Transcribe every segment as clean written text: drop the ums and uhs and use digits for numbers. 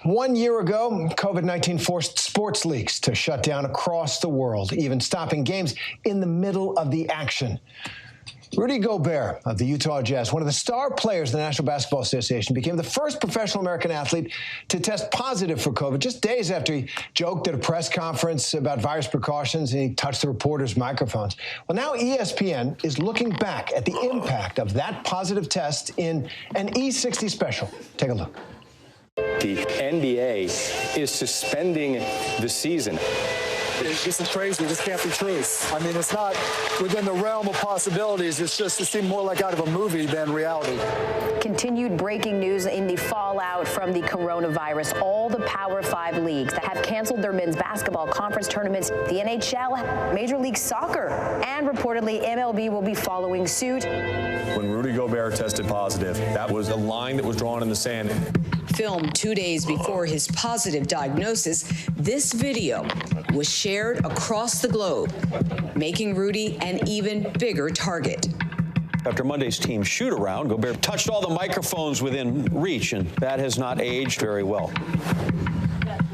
1 year ago, COVID-19 forced sports leagues to shut down across the world, even stopping games in the middle of the action. Rudy Gobert of the Utah Jazz, one of the star players of the National Basketball Association, became the first professional American athlete to test positive for COVID just days after he joked at a press conference about virus precautions and he touched the reporters' microphones. Well, now ESPN is looking back at the impact of that positive test in an E60 special. Take a look. The NBA is suspending the season. This is crazy. This can't be true. I mean, it's not within the realm of possibilities. It seemed more like out of a movie than reality. Continued breaking news in the fallout from the coronavirus. All the Power 5 leagues that have canceled their men's basketball conference tournaments, the NHL, Major League Soccer, and reportedly MLB will be following suit. When Rudy Gobert tested positive, that was a line that was drawn in the sand. Filmed 2 days before his positive diagnosis, this video was shared across the globe, making Rudy an even bigger target. After Monday's team shoot-around, Gobert touched all the microphones within reach, and that has not aged very well.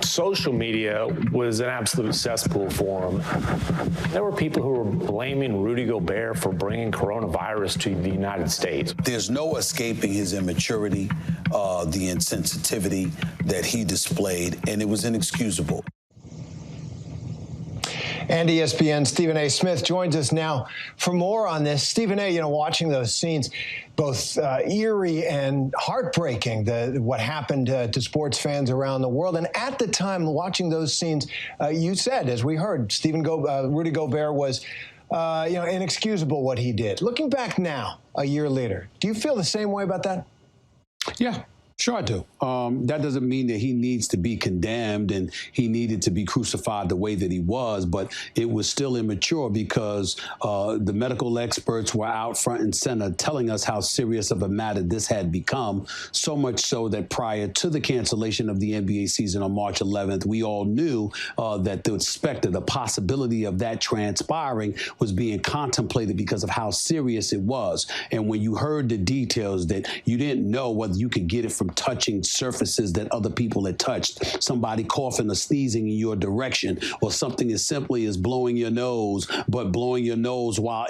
Social media was an absolute cesspool for him. There were people who were blaming Rudy Gobert for bringing coronavirus to the United States. There's no escaping his immaturity, the insensitivity that he displayed, and it was inexcusable. And ESPN Stephen A. Smith joins us now for more on this. Stephen A., watching those scenes, both eerie and heartbreaking, what happened to sports fans around the world. And at the time, watching those scenes, you said, as we heard, Rudy Gobert was, inexcusable what he did. Looking back now, a year later, do you feel the same way about that? Yeah. Sure I do. That doesn't mean that he needs to be condemned and he needed to be crucified the way that he was, but it was still immature because the medical experts were out front and center telling us how serious of a matter this had become, so much so that prior to the cancellation of the NBA season on March 11th, we all knew that the possibility of that transpiring was being contemplated because of how serious it was. And when you heard the details that you didn't know whether you could get it from touching surfaces that other people had touched, somebody coughing or sneezing in your direction, or something as simply as blowing your nose, but blowing your nose while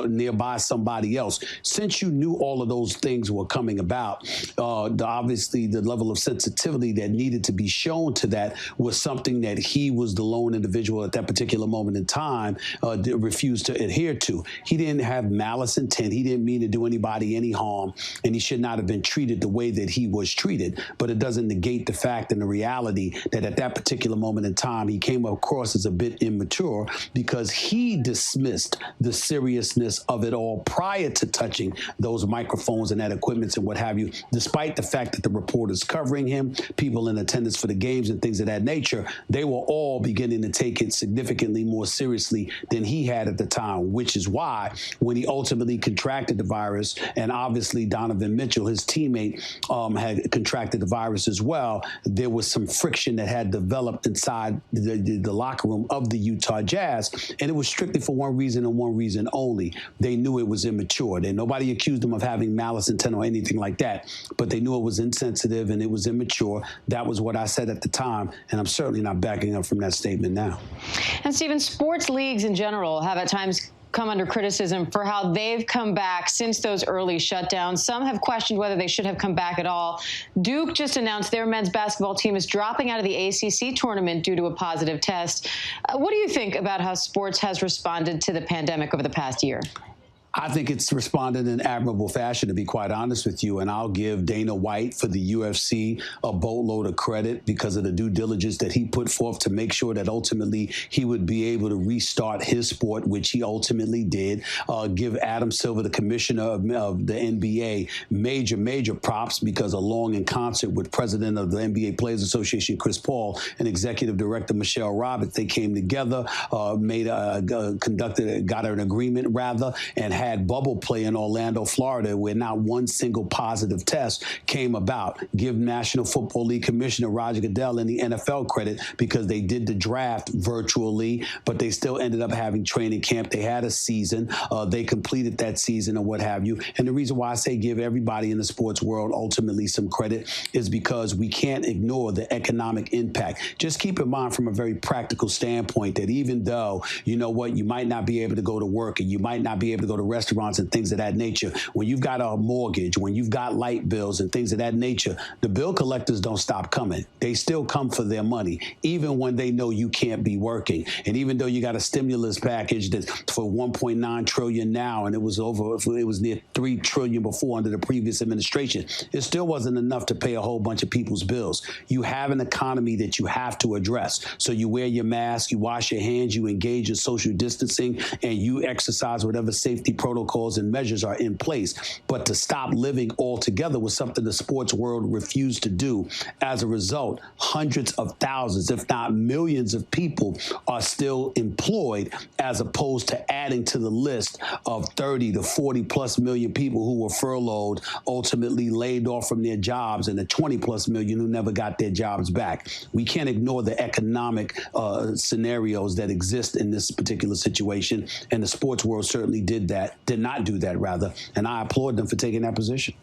nearby somebody else. Since you knew all of those things were coming about, obviously the level of sensitivity that needed to be shown to that was something that he was the lone individual at that particular moment in time refused to adhere to. He didn't have malice intent. He didn't mean to do anybody any harm, and he should not have been treated the way that he was treated. But it doesn't negate the fact and the reality that at that particular moment in time, he came across as a bit immature because he dismissed the seriousness of it all prior to touching those microphones and that equipment and what have you, despite the fact that the reporters covering him, people in attendance for the games and things of that nature, they were all beginning to take it significantly more seriously than he had at the time, which is why when he ultimately contracted the virus, and obviously Donovan Mitchell, his teammate, had contracted the virus as well, there was some friction that had developed inside the locker room of the Utah Jazz, and it was strictly for one reason and one reason only. They knew it was immature. Nobody accused them of having malice intent or anything like that, but they knew it was insensitive and it was immature. That was what I said at the time, and I'm certainly not backing up from that statement now. And Stephen, sports leagues in general have at times come under criticism for how they've come back since those early shutdowns. Some have questioned whether they should have come back at all. Duke just announced their men's basketball team is dropping out of the ACC tournament due to a positive test. What do you think about how sports has responded to the pandemic over the past year? I think it's responded in admirable fashion, to be quite honest with you. And I'll give Dana White for the UFC a boatload of credit because of the due diligence that he put forth to make sure that ultimately he would be able to restart his sport, which he ultimately did. Give Adam Silver, the commissioner of the NBA, major props because along in concert with president of the NBA Players Association, Chris Paul, and executive director, Michelle Roberts, they came together, got an agreement rather, and had bubble play in Orlando, Florida, where not one single positive test came about. Give National Football League Commissioner Roger Goodell and the NFL credit because they did the draft virtually, but they still ended up having training camp. They had a season. They completed that season and what have you. And the reason why I say give everybody in the sports world ultimately some credit is because we can't ignore the economic impact. Just keep in mind from a very practical standpoint that even though, you know what, you might not be able to go to work and you might not be able to go to restaurants and things of that nature, when you've got a mortgage, when you've got light bills and things of that nature, the bill collectors don't stop coming. They still come for their money, even when they know you can't be working. And even though you got a stimulus package that's for $1.9 trillion now, and it was near $3 trillion before under the previous administration, it still wasn't enough to pay a whole bunch of people's bills. You have an economy that you have to address. So you wear your mask, you wash your hands, you engage in social distancing, and you exercise whatever safety protocols and measures are in place. But to stop living altogether was something the sports world refused to do. As a result, hundreds of thousands, if not millions of people are still employed, as opposed to adding to the list of 30 to 40 plus million people who were furloughed, ultimately laid off from their jobs, and the 20 plus million who never got their jobs back. We can't ignore the economic scenarios that exist in this particular situation, and the sports world certainly did not do that, and I applaud them for taking that position.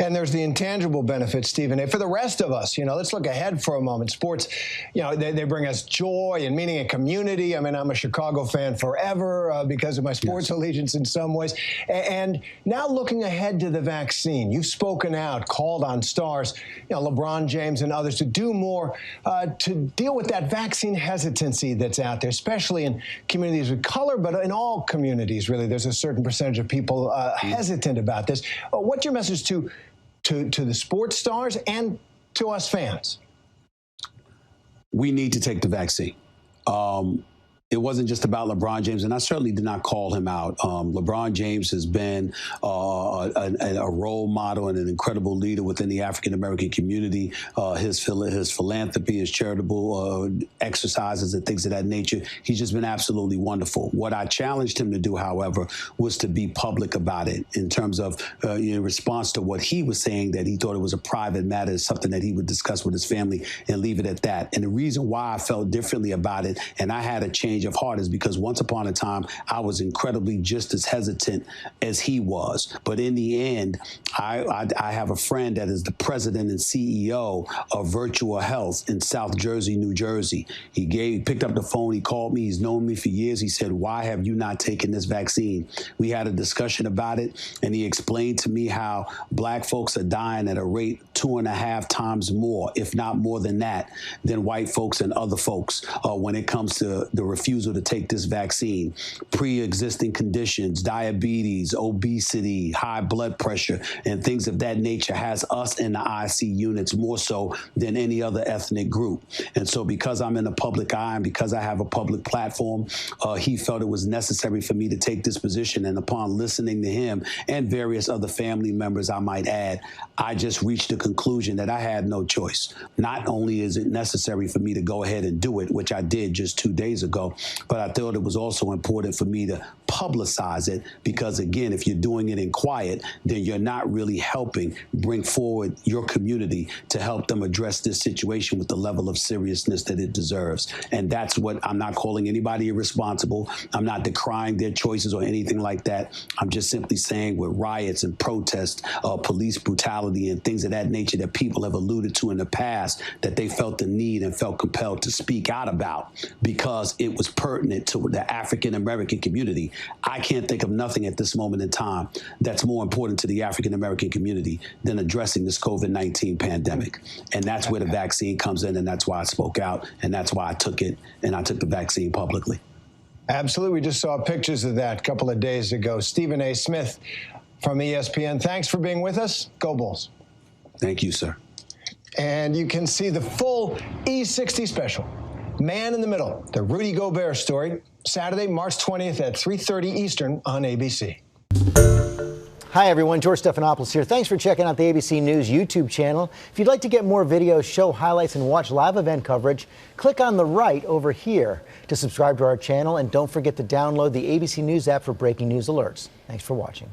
And there's the intangible benefits, Stephen A. For the rest of us, let's look ahead for a moment. Sports, they bring us joy and meaning and community. I mean, I'm a Chicago fan forever because of my sports allegiance in some ways. And now looking ahead to the vaccine, you've spoken out, called on stars, LeBron James and others to do more to deal with that vaccine hesitancy that's out there, especially in communities of color, but in all communities, really. There's a certain percentage of people hesitant about this. What's your message to the sports stars and to us fans? We need to take the vaccine. It wasn't just about LeBron James, and I certainly did not call him out. LeBron James has been a role model and an incredible leader within the African-American community. His philanthropy, his charitable exercises and things of that nature, he's just been absolutely wonderful. What I challenged him to do, however, was to be public about it in terms of in response to what he was saying, that he thought it was a private matter, something that he would discuss with his family and leave it at that. And the reason why I felt differently about it, and I had a change of heart, is because once upon a time I was incredibly just as hesitant as he was. But in the end, I have a friend that is the president and CEO of Virtual Health in South Jersey, New Jersey. He picked up the phone, he called me, he's known me for years. He said, "Why have you not taken this vaccine?" We had a discussion about it, and he explained to me how black folks are dying at a rate 2.5 times more, if not more than that, than white folks and other folks when it comes to the refusal to take this vaccine. Pre-existing conditions, diabetes, obesity, high blood pressure, and things of that nature has us in the IC units more so than any other ethnic group. And so because I'm in the public eye and because I have a public platform, he felt it was necessary for me to take this position. And upon listening to him and various other family members, I might add, I just reached the conclusion that I had no choice. Not only is it necessary for me to go ahead and do it, which I did just 2 days ago, but I thought it was also important for me to publicize it because, again, if you're doing it in quiet, then you're not really helping bring forward your community to help them address this situation with the level of seriousness that it deserves. And that's what I'm not calling anybody irresponsible. I'm not decrying their choices or anything like that. I'm just simply saying with riots and protests, police brutality and things of that nature that people have alluded to in the past, that they felt the need and felt compelled to speak out about because it was pertinent to the African-American community. I can't think of nothing at this moment in time that's more important to the African-American community than addressing this COVID-19 pandemic. And that's where the vaccine comes in, and that's why I spoke out, and that's why I took it, and I took the vaccine publicly. Absolutely. We just saw pictures of that a couple of days ago. Stephen A. Smith from ESPN, thanks for being with us. Go Bulls. Thank you, sir. And you can see the full E60 special, Man in the Middle, the Rudy Gobert story, Saturday, March 20th at 3:30 Eastern on ABC. Hi, everyone. George Stephanopoulos here. Thanks for checking out the ABC News YouTube channel. If you'd like to get more videos, show highlights, and watch live event coverage, click on the right over here to subscribe to our channel. And don't forget to download the ABC News app for breaking news alerts. Thanks for watching.